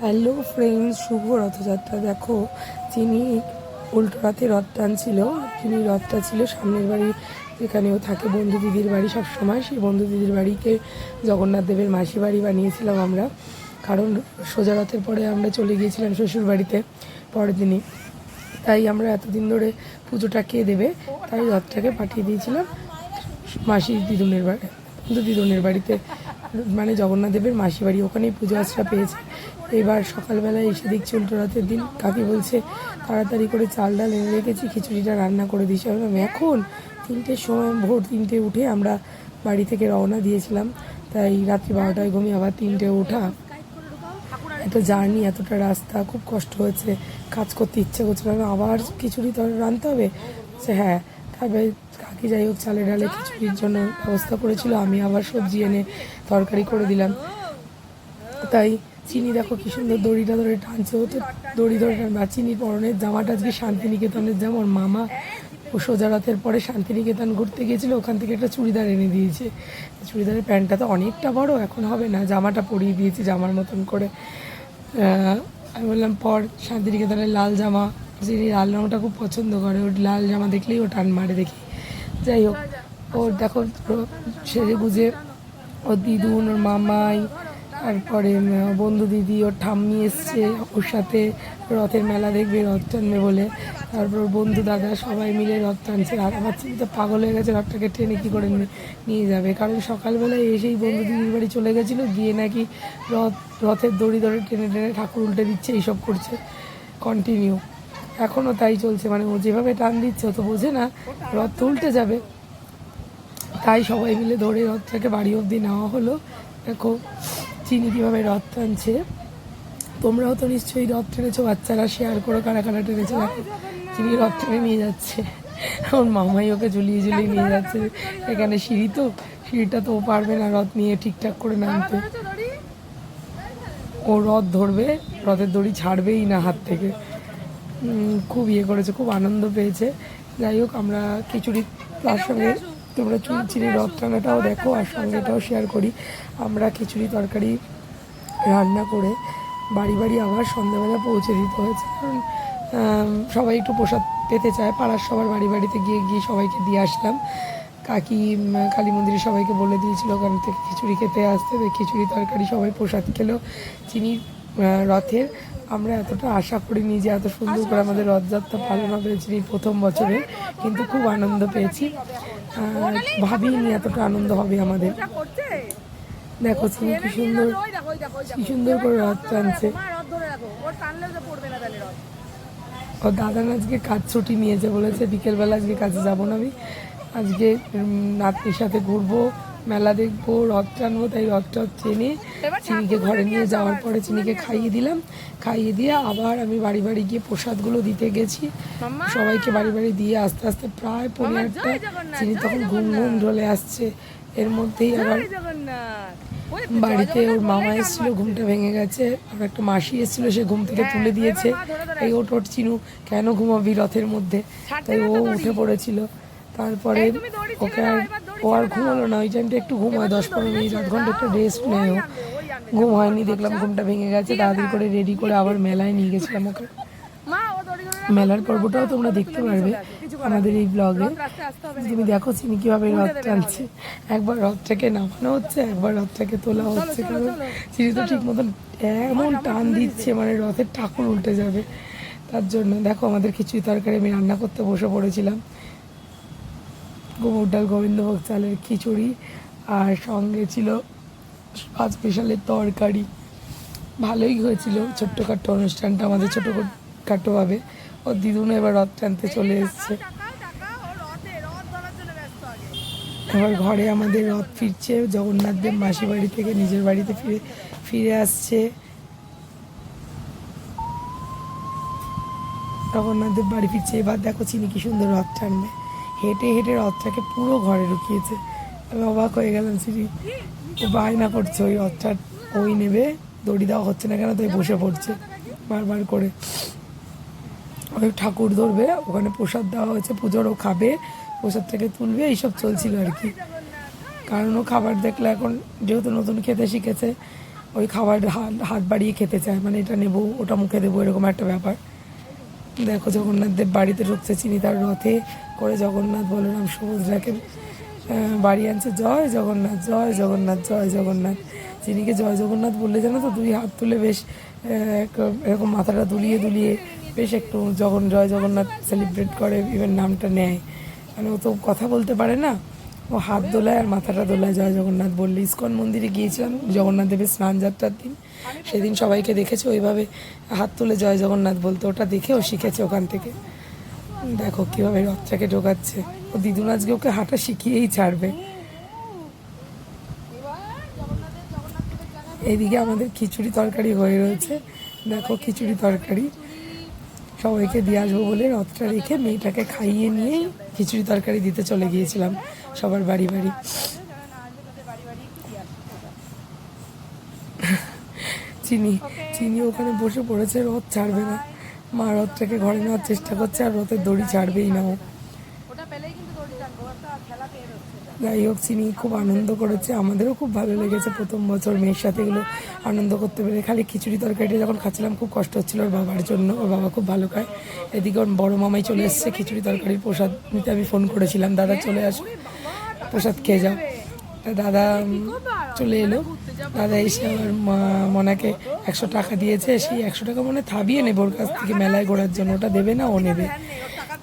Hello friends, শুভ রথযাত্রা। দেখো, যিনি উল্টো রথে রথ টানছিল, যিনি রথটা ছিল সামনের বাড়ি, যেখানেও থাকে বন্ধু দিদির বাড়ি সবসময়, সেই বন্ধু দিদির বাড়িকে জগন্নাথ দেবের মাসি বাড়ি বানিয়েছিলাম আমরা। কারণ সোজা রথের পরে আমরা চলে গিয়েছিলাম শ্বশুর বাড়িতে পরের দিনই, তাই আমরা এতদিন ধরে পুজোটা কে দেবে, তাই রথটাকে পাঠিয়ে দিয়েছিলাম মাসি দিদুনের বাড়ি, বন্ধু দিদুনের বাড়িতে, মানে জগন্নাথ দেবের মাসি বাড়ি, ওখানেই পুজো আশ্রা পেয়েছে। এবার সকালবেলায় এসে দেখছি উল্টো রাতের দিন, কাকি বলছে তাড়াতাড়ি করে চাল ডাল এনে রেখেছি, খিচুড়িটা রান্না করে দিয়েছি। আমি এখন 3টের সময়, ভোর 3টে উঠে আমরা বাড়ি থেকে রওনা দিয়েছিলাম, তাই রাত্রি 12টায় ঘুমিয়ে আবার 3টে ওঠা, এত জার্নি, এতটা রাস্তা, খুব কষ্ট হয়েছে। কাজ করতে ইচ্ছে করছিল না, আবার খিচুড়ি তো রাঁধতে হবে। হ্যাঁ, তারপরে কাকি যাই হোক চালে ডালে খিচুড়ির জন্য ব্যবস্থা করেছিল, আমি আবার সবজি এনে তরকারি করে দিলাম। তাই চিনি দেখো কি সুন্দর দড়িটা ধরে টানছে, ও তো দড়ি ধরে টানবে। আর চিনির পরনের জামাটা আজকে শান্তিনিকেতনের জামা, ওর মামা ও সোজা রাতের পরে শান্তিনিকেতন ঘুরতে গিয়েছিল, ওখান থেকে একটা চুড়িদার এনে দিয়েছে। চুড়িদারের প্যান্টটা তো অনেকটা বড়, এখন হবে না, জামাটা পরিয়ে দিয়েছি জামার মতন করে। আমি বললাম পর শান্তিনিকেতনের লাল জামা, যিনি লাল রঙটা খুব পছন্দ করে, ওর লাল জামা দেখলেই ও টান মারে দেখি। যাই হোক, ওর দেখো সেজে গুজে ওর দিদুন, ওর মামাই, তারপরে বন্ধু দিদি, ওর ঠাম্মি এসছে ওর সাথে, রথের মেলা দেখবে, রথ টানবে বলে। তারপর ওর বন্ধু দাদা সবাই মিলে রথ টানছে। আর আমার চিন্তা পাগল হয়ে গেছে, রথটাকে ট্রেনে কী করে নিয়ে যাবে। কারণ সকালবেলায় এসেই বন্ধু দিদির বাড়ি চলে গেছিলো, গিয়ে নাকি রথের দড়ি ধরে টেনে টেনে ঠাকুর উল্টে দিচ্ছে, এইসব করছে কন্টিনিউ। এখনও তাই চলছে, মানে ও যেভাবে টান দিচ্ছে ও তো বোঝে না রথ তো উল্টে যাবে। তাই সবাই মিলে ধরে রথটাকে বাড়ি অবধি নেওয়া হলো। দেখো চিনি কীভাবে রথ টানছে। তোমরাও তো নিশ্চয়ই রথ টেনেছো, বাচ্চারা শেয়ার করো কারা কারা টেনেছো। দেখো চিনি রথ টেনে নিয়ে যাচ্ছে, ওর মামাই ওকে ঝুলিয়ে ঝুলিয়ে নিয়ে যাচ্ছে। এখানে সিঁড়ি, তো সিঁড়িটা তো ও পারবে না রথ নিয়ে ঠিকঠাক করে নামতে, ও রথ ধরবে, রথের দড়ি ছাড়বেই না হাত থেকে। খুব ইয়ে করেছে, খুব আনন্দ পেয়েছে। যাই হোক, আমরা খিচুড়ি, তার সঙ্গে তোমরা চিনি রথ টানাটাও দেখো, আর সঙ্গে এটাও শেয়ার করি। আমরা খিচুড়ি তরকারি রান্না করে বাড়ি বাড়ি আবার সন্ধ্যাবেলা পৌঁছে দিতে হয়েছে, কারণ সবাই একটু প্রসাদ পেতে চায়। পাড়ার সবার বাড়ি বাড়িতে গিয়ে গিয়ে সবাইকে দিয়ে আসলাম। কাকি কালী মন্দিরে সবাইকে বলে দিয়েছিল ওখান থেকে খিচুড়ি খেতে আসতে, খিচুড়ি তরকারি সবাই প্রসাদ খেলো। চিনির রথের আমরা এতটা আশা করিনি যে এত সুন্দর করে আমাদের রথযাত্রা পালন হবে চিনির প্রথম বছরে, কিন্তু খুব আনন্দ পেয়েছি। ভাবিনি এতটা আনন্দ হবে আমাদের। দেখো চিনি কি সুন্দর, কি সুন্দর করে রথ টানছে। ও দাদা আজকে কাজ ছুটি নিয়েছে, বলেছে বিকেলবেলা আজকে কাজে যাবো না, আমি আজকে নাতনির সাথে ঘুরবো, মেলা দেখবো, রথ টানবো। তাই রথটা টেনে চিনিকে ঘরে নিয়ে যাওয়ার পরে চিনিকে খাইয়ে দিলাম, খাইয়ে দিয়ে আবার আমি বাড়ি বাড়ি গিয়ে প্রসাদগুলো দিতে গেছি। সবাইকে বাড়ি বাড়ি দিয়ে আস্তে আস্তে প্রায় 15টা, চিনি তখন ঘুম ঘুম ঢলে আসছে। এর মধ্যেই আবার বাড়িতে ওর মামা এসেছিলো, ঘুমটা ভেঙে গেছে, আবার একটা মাসি এসেছিলো, সে ঘুম থেকে তুলে দিয়েছে। এই ওট চিনু, কেন ঘুমাবি রথের মধ্যে, তাই ও উঠে পড়েছিল। তারপরে ওকে ও আর ঘুমালো না, ওই টাইমটা একটু ঘুম হয় 10-15 মিনিট, 8 ঘন্টা একটু রেস্ট নেয়, ও ঘুম হয়নি। দেখলাম ঘুমটা ভেঙে গেছে, তাড়াতাড়ি করে রেডি করে আবার মেলায় নিয়ে গেছিলাম ওকে। মেলার পর্বটাও তোমরা দেখতে পারবে আমাদের এই ব্লগে। তুমি দেখো চিনি কীভাবে রথ টানছে, একবার রথটাকে নামানো হচ্ছে, একবার রথটাকে তোলা হচ্ছে, কারণ চিনি তো ঠিক মতন এমন টান দিচ্ছে, মানে রথের ঠাকুর উল্টে যাবে। তার জন্য দেখো আমাদের খিচুড়ি তরকারি আমি রান্না করতে বসে পড়েছিলাম। গোবর ডাল, গোবিন্দভোগ চালের খিচুড়ি, আর সঙ্গে ছিল স্পেশালের তরকারি। ভালোই হয়েছিল ছোট্টখাট্টো অনুষ্ঠানটা আমাদের, ছোটখাট্টোভাবে। ওর দিদুন এবার রথ টানতে চলে এসছে। এবার ঘরে আমাদের রথ ফিরছে, জগন্নাথ দেব মাসি বাড়ি থেকে নিজের বাড়িতে ফিরে আসছে। জগন্নাথ দেব বাড়ি ফিরছে। এবার দেখো চিনি কি সুন্দর রথ টানবে, হেঁটে হেঁটে রথটাকে পুরো ঘরে ঢুকিয়েছে। আমি অবাক হয়ে গেলাম, চিনি ও বায়না করছে ওই রথটা ওই নেবে, দড়ি দেওয়া হচ্ছে না কেন, তাই বসে পড়ছে বারবার করে। ওই ঠাকুর ধরবে, ওখানে প্রসাদ দেওয়া হয়েছে পুজোর, ও খাবে, প্রসাদটাকে তুলবে, এইসব চলছিল আর কি। কারণ ও খাবার দেখলে এখন যেহেতু নতুন খেতে শিখেছে, ওই খাবার হাত বাড়িয়ে খেতে চায়, মানে এটা নেবো ওটা মুখে দেবো এরকম একটা ব্যাপার। দেখো জগন্নাথ দেব বাড়িতে ঢুকছে, চিনি তার রথে করে জগন্নাথ বলরাম সুভদ্রাকে বাড়ি আনছে। জয় জগন্নাথ, জয় জগন্নাথ, জয় জগন্নাথ। চিনিকে জয় জগন্নাথ বললে জানো তো 2 হাত তুলে বেশ এরকম মাথাটা দুলিয়ে দুলিয়ে বেশ একটু জয় জগন্নাথ সেলিব্রেট করে, ইভেন নামটা নেয়। মানে ও তো কথা বলতে পারে না, ও হাত দোলায় আর মাথাটা দোলায় জয় জগন্নাথ বললে। ইস্কন মন্দিরে গিয়েছিলাম জগন্নাথ দেবের স্নান যাত্রার দিন, সেদিন সবাইকে দেখেছে ওইভাবে হাত তুলে জয় জগন্নাথ বলতে, ওটা দেখে ও শিখেছে ওখান থেকে। দেখো কীভাবে রথটাকে ঢোকাচ্ছে, ও দিদুন আজকে ওকে হাঁটা শিখিয়েই ছাড়বে। এইদিকে আমাদের খিচুড়ি তরকারি হয়ে রয়েছে, দেখো খিচুড়ি তরকারি সবাইকে দিয়ে আসবো বলে রথটা রেখে মেয়েটাকে খাইয়ে নিয়েই খিচুড়ি তরকারি দিতে চলে গিয়েছিলাম সবার বাড়ি বাড়ি। চিনি চিনি ওখানে বসে পড়েছে, রথ ছাড়বে না। মা রথটাকে ঘরে নেওয়ার চেষ্টা করছে আর রথের দড়ি ছাড়বেই না ও। যাই হোক চিনি খুব আনন্দ করেছে, আমাদেরও খুব ভালো লেগেছে প্রথম বছর মেয়ের সাথে এগুলো আনন্দ করতে পেরে। খালি খিচুড়ি তরকারিটা যখন খাচ্ছিলাম খুব কষ্ট হচ্ছিল ওর বাবার জন্য, ওর বাবা খুব ভালো খায়। এদিকে ওর বড় মামাই চলে এসছে খিচুড়ি তরকারির প্রসাদ নিতে, আমি ফোন করেছিলাম দাদা চলে আসো প্রসাদ খেয়ে যাও। দাদা চলে এলো, দাদা এসে আমার মনাকে 100 টাকা দিয়েছে, সেই 100 টাকা মনে থাবিয়ে নেবে ওর কাছ থেকে মেলায় ঘোরার জন্য, ওটা দেবে না ও নেবে।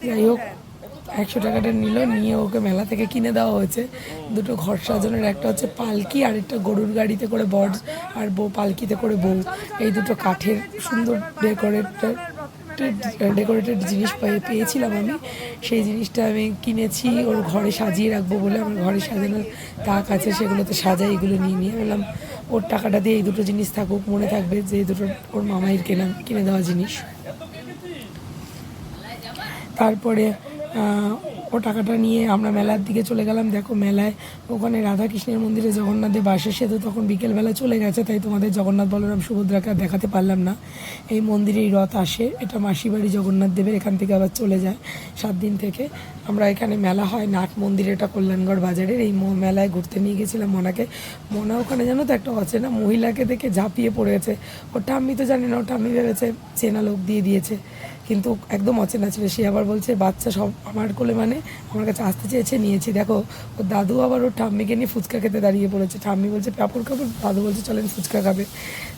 যাই হোক 100 টাকাটা নিল, নিয়ে ওকে মেলা থেকে কিনে দেওয়া হয়েছে 2টো ঘর সাজানোর, একটা হচ্ছে পালকি আর একটা গরুর গাড়িতে করে বর আর বউ, পালকিতে করে বউ। এই 2টো কাঠের সুন্দর ডেকোরেটেড জিনিস পেয়েছিলাম আমি, সেই জিনিসটা আমি কিনেছি ওর ঘরে সাজিয়ে রাখবো বলে। আমার ঘরে সাজানোর তাক আছে, সেগুলোতে সাজাই, এগুলো নিয়ে বললাম ওর টাকাটা দিয়ে এই 2টো জিনিস থাকুক, মনে থাকবে যে এই 2টো ওর মামাইয়ের কিনে দেওয়া জিনিস। তারপরে ও টাকাটা নিয়ে আমরা মেলার দিকে চলে গেলাম। দেখো মেলায় ওখানে রাধাকৃষ্ণের মন্দিরে জগন্নাথ দেব আসে, সে তো তখন বিকেলবেলা চলে গেছে, তাই তোমাদের জগন্নাথ বলরাম সুভদ্রাকে আর দেখাতে পারলাম না। এই মন্দিরেই রথ আসে, এটা মাসিবাড়ি জগন্নাথ দেবের, এখান থেকে আবার চলে যায় 7 দিন থেকে। আমরা এখানে মেলা হয় নাট মন্দির, এটা কল্যাণগড় বাজারের, এই মেলায় ঘুরতে নিয়ে গেছিলাম মনাকে। মনা ওখানে জানো তো একটা অচেনা মহিলাকে দেখে ঝাঁপিয়ে পড়েছে, ওটা আমি তো জানি না, ওটা আমি ভেবেছে চেনা লোক দিয়ে দিয়েছে, কিন্তু একদম অচেনা ছিল। সে আবার বলছে বাচ্চা সব আমার কোলে, মানে আমার কাছে আসতে চেয়েছে, নিয়েছি। দেখো ওর দাদু আবার ওর ঠাম্মিকে নিয়ে ফুচকা খেতে দাঁড়িয়ে পড়েছে, ঠাম্মি বলছে পাপড় কাপড়, দাদু বলছে চলেন ফুচকা খাবে।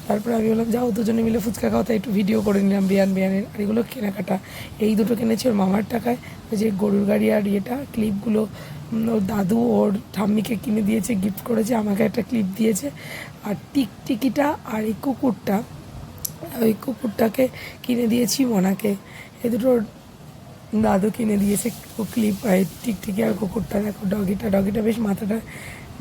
তারপরে আমি বললাম যাও 2জনে মিলে ফুচকা খাও, তাই একটু ভিডিও করে নিলাম বিয়ানের। আর এগুলো কেনাকাটা, এই 2টো কিনেছি ওর মামার টাকায়। ওই যে গরুর গাড়ি আর ক্লিপগুলো ওর দাদু ওর ঠাম্মিকে কিনে দিয়েছে, গিফট করেছে, আমাকে একটা ক্লিপ দিয়েছে। আর টিকটিকিটা আর এই কুকুরটা, ওই কুকুরটাকে কিনে দিয়েছি মনাকে। এই 2টো দাদু কিনে দিয়েছে, ক্লিপ টিকটিকি আর কুকুরটা। দেখো ডগিটা বেশ মাথাটা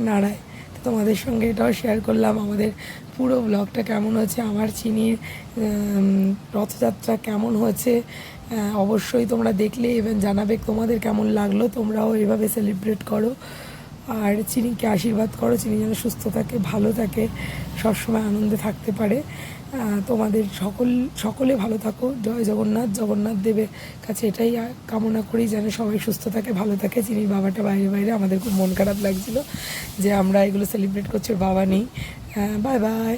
নাড়ায়। তো তোমাদের সঙ্গে এটাও শেয়ার করলাম আমাদের পুরো ব্লগটা কেমন হয়েছে, আমার চিনির রথযাত্রা কেমন হয়েছে অবশ্যই তোমরা দেখলে ইভেন জানাবে তোমাদের কেমন লাগলো, তোমরাও এভাবে সেলিব্রেট করো। আর চিনিকে আশীর্বাদ করো, চিনি যেন সুস্থ থাকে, ভালো থাকে, সবসময় আনন্দে থাকতে পারে। তোমাদের সকলে ভালো থাকো। জয় জগন্নাথ, জগন্নাথ দেবের কাছে এটাই কামনা করি যেন সবাই সুস্থ থাকে, ভালো থাকে। চিনির বাবাটা বাইরে, আমাদের খুব মন খারাপ লাগছিল যে আমরা এগুলো সেলিব্রেট করছি, ওর বাবা নেই। Bye bye.